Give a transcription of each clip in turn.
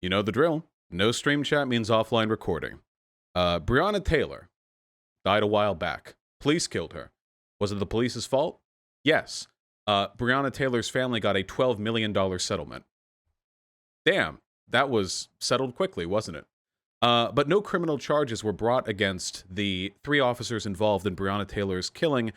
You know the drill. No stream chat means offline recording. Breonna Taylor died a while back. Police killed her. Was it the police's fault? Yes. Breonna Taylor's family got a $12 million settlement. Damn, that was settled quickly, wasn't it? But no criminal charges were brought against the 3 officers involved in Breonna Taylor's killing,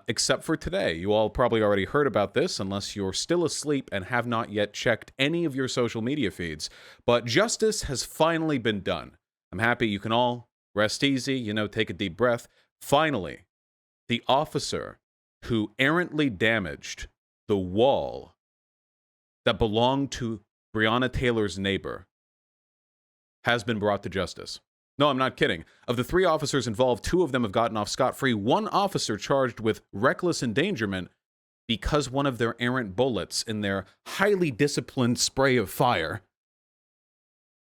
except for today. You all probably already heard about this, unless you're still asleep and have not yet checked any of your social media feeds. But justice has finally been done. I'm happy you can all rest easy, take a deep breath. Finally, the officer who errantly damaged the wall that belonged to Breonna Taylor's neighbor has been brought to justice. No, I'm not kidding. Of the 3 officers involved, 2 of them have gotten off scot-free. 1 officer charged with reckless endangerment because one of their errant bullets in their highly disciplined spray of fire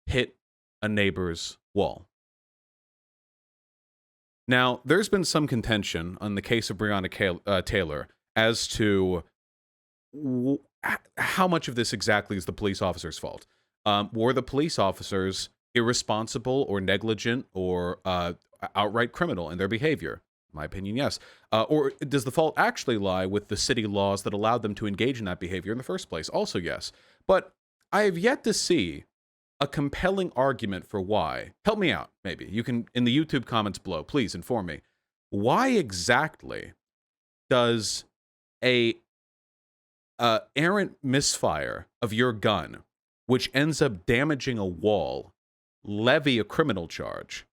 hit a neighbor's wall. Now, there's been some contention on the case of Breonna Taylor as to how much of this exactly is the police officer's fault. Were the police officers irresponsible or negligent or outright criminal in their behavior? In my opinion, yes. Or does the fault actually lie with the city laws that allowed them to engage in that behavior in the first place? Also, yes. But I have yet to see a compelling argument for why. Help me out, maybe. You can, in the YouTube comments below, please inform me. Why exactly does a errant misfire of your gun, which ends up damaging a wall, levy a criminal charge,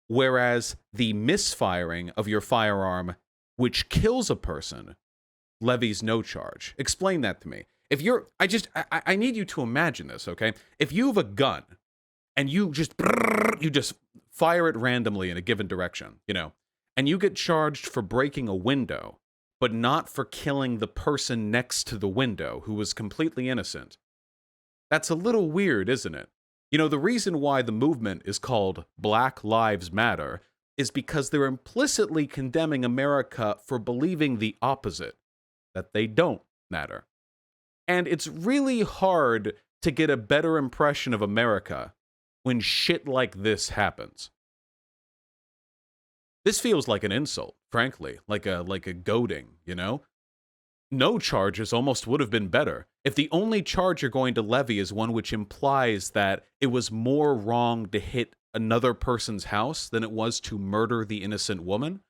whereas the misfiring of your firearm, which kills a person, levies no charge? Explain that to me. If you're, I need you to imagine this, okay? If you have a gun and you just fire it randomly in a given direction, and you get charged for breaking a window, but not for killing the person next to the window who was completely innocent. That's a little weird, isn't it? The reason why the movement is called Black Lives Matter is because they're implicitly condemning America for believing the opposite, that they don't matter. And it's really hard to get a better impression of America when shit like this happens. This feels like an insult, frankly, like a goading, No charges almost would have been better. If the only charge you're going to levy is one which implies that it was more wrong to hit another person's house than it was to murder the innocent woman,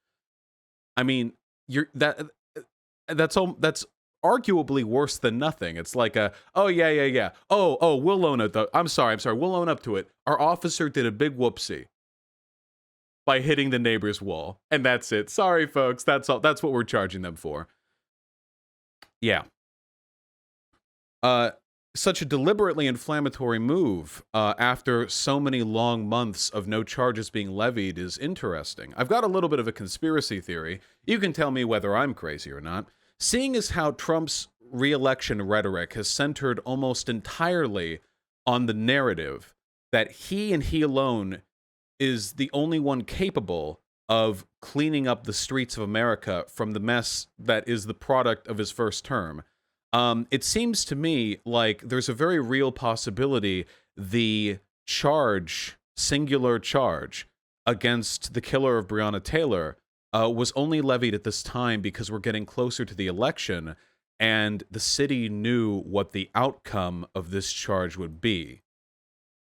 I mean, that's arguably worse than nothing. It's like oh yeah. Oh, we'll own it though. I'm sorry. We'll own up to it. Our officer did a big whoopsie by hitting the neighbor's wall, and that's it. Sorry, folks. That's all. That's what we're charging them for. Yeah. Such a deliberately inflammatory move after so many long months of no charges being levied is interesting. I've got a little bit of a conspiracy theory. You can tell me whether I'm crazy or not. Seeing as how Trump's re-election rhetoric has centered almost entirely on the narrative that he and he alone is the only one capable of cleaning up the streets of America from the mess that is the product of his first term, it seems to me like there's a very real possibility the singular charge against the killer of Breonna Taylor was only levied at this time because we're getting closer to the election and the city knew what the outcome of this charge would be.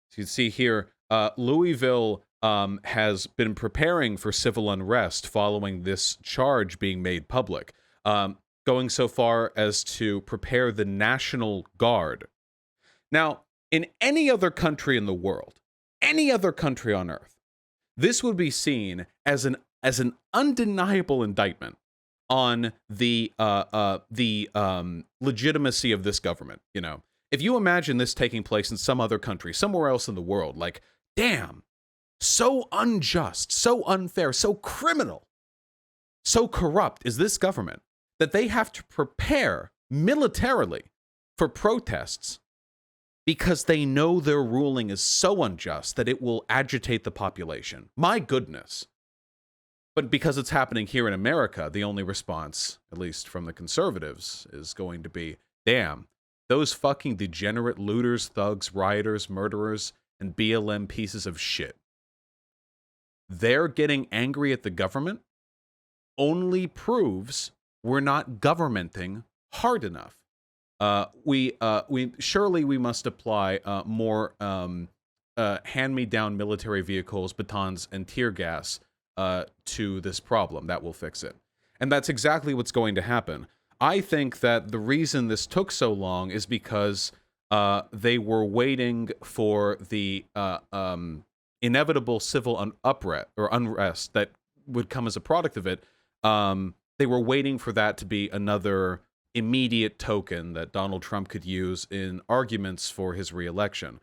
So you can see here, Louisville has been preparing for civil unrest following this charge being made public, going so far as to prepare the National Guard. Now, in any other country in the world, any other country on earth, this would be seen as an undeniable indictment on the legitimacy of this government. If you imagine this taking place in some other country, somewhere else in the world, like, damn, so unjust, so unfair, so criminal, so corrupt is this government that they have to prepare militarily for protests because they know their ruling is so unjust that it will agitate the population. My goodness. But because it's happening here in America, the only response, at least from the conservatives, is going to be, damn, those fucking degenerate looters, thugs, rioters, murderers, and BLM pieces of shit, they're getting angry at the government only proves we're not governmenting hard enough. We surely we must apply more hand-me-down military vehicles, batons, and tear gas to this problem. That will fix it. And that's exactly what's going to happen. I think that the reason this took so long is because they were waiting for the inevitable civil unrest that would come as a product of it. They were waiting for that to be another immediate token that Donald Trump could use in arguments for his reelection.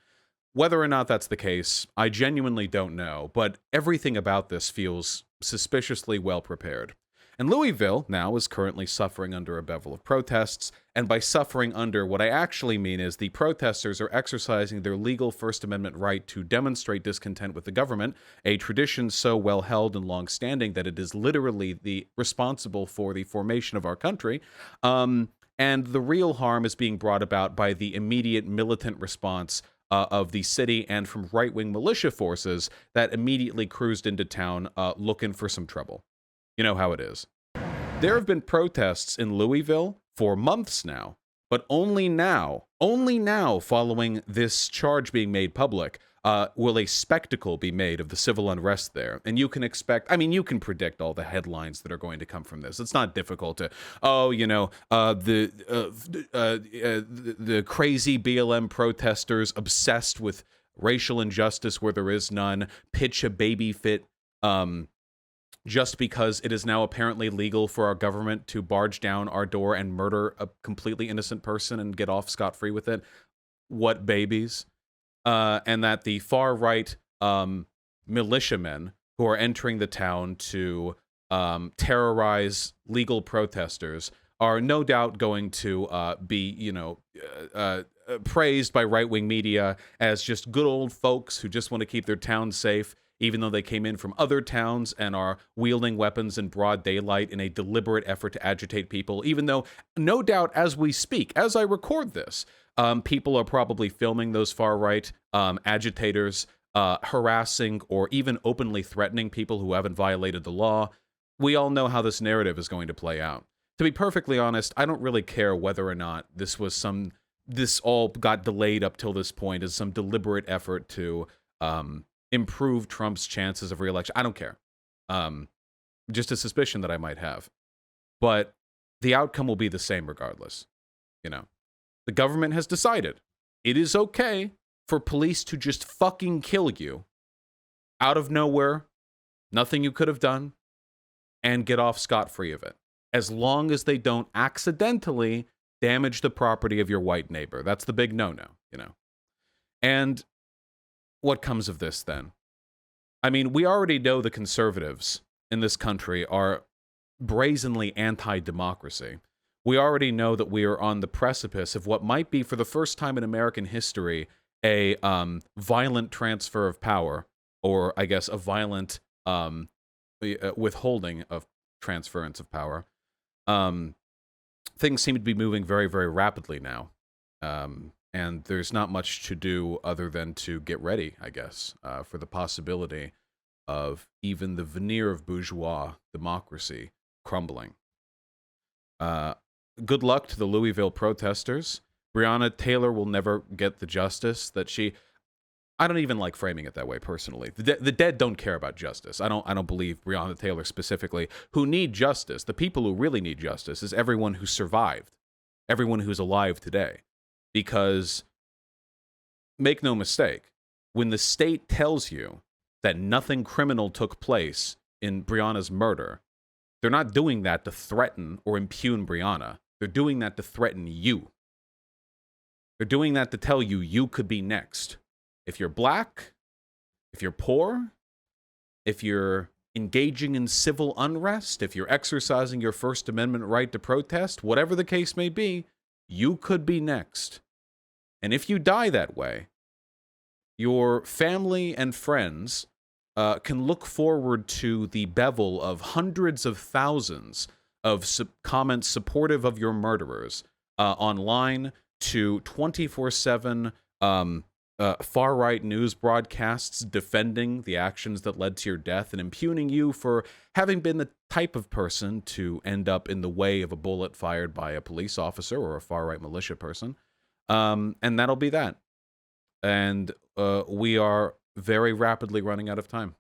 Whether or not that's the case, I genuinely don't know, but everything about this feels suspiciously well prepared. And Louisville now is currently suffering under a bevel of protests, and by suffering under, what I actually mean is the protesters are exercising their legal First Amendment right to demonstrate discontent with the government, a tradition so well held and long-standing that it is literally responsible for the formation of our country. And the real harm is being brought about by the immediate militant response of the city and from right-wing militia forces that immediately cruised into town looking for some trouble. You know how it is. There have been protests in Louisville for months now, but only now following this charge being made public, will a spectacle be made of the civil unrest there. And you can expect, I mean, you can predict all the headlines that are going to come from this. It's not difficult to, the crazy BLM protesters obsessed with racial injustice where there is none, pitch a baby fit, just because it is now apparently legal for our government to barge down our door and murder a completely innocent person and get off scot-free with it. What babies? And that the far-right militiamen who are entering the town to terrorize legal protesters are no doubt going to be, praised by right-wing media as just good old folks who just want to keep their town safe, even though they came in from other towns and are wielding weapons in broad daylight in a deliberate effort to agitate people, even though, no doubt, as we speak, as I record this, people are probably filming those far-right agitators, harassing or even openly threatening people who haven't violated the law. We all know how this narrative is going to play out. To be perfectly honest, I don't really care whether or not this all got delayed up till this point as some deliberate effort to improve Trump's chances of re-election. I don't care. Just a suspicion that I might have. But the outcome will be the same regardless. The government has decided it is okay for police to just fucking kill you out of nowhere, nothing you could have done, and get off scot-free of it, as long as they don't accidentally damage the property of your white neighbor. That's the big no-no, And what comes of this, then? I mean, we already know the conservatives in this country are brazenly anti-democracy. We already know that we are on the precipice of what might be, for the first time in American history, a violent transfer of power, or I guess a violent withholding of transference of power. Things seem to be moving very, very rapidly now. And there's not much to do other than to get ready, I guess, for the possibility of even the veneer of bourgeois democracy crumbling. Good luck to the Louisville protesters. Breonna Taylor will never get the justice that she... I don't even like framing it that way, personally. The dead don't care about justice. I don't believe Breonna Taylor specifically. Who need justice, the people who really need justice, is everyone who survived. Everyone who's alive today. Because, make no mistake, when the state tells you that nothing criminal took place in Breonna's murder, they're not doing that to threaten or impugn Breonna. They're doing that to threaten you. They're doing that to tell you you could be next. If you're black, if you're poor, if you're engaging in civil unrest, if you're exercising your First Amendment right to protest, whatever the case may be, you could be next. And if you die that way, your family and friends can look forward to the bevel of hundreds of thousands of comments supportive of your murderers online, to 24/7 far-right news broadcasts defending the actions that led to your death and impugning you for having been the type of person to end up in the way of a bullet fired by a police officer or a far-right militia person. And that'll be that. And we are very rapidly running out of time.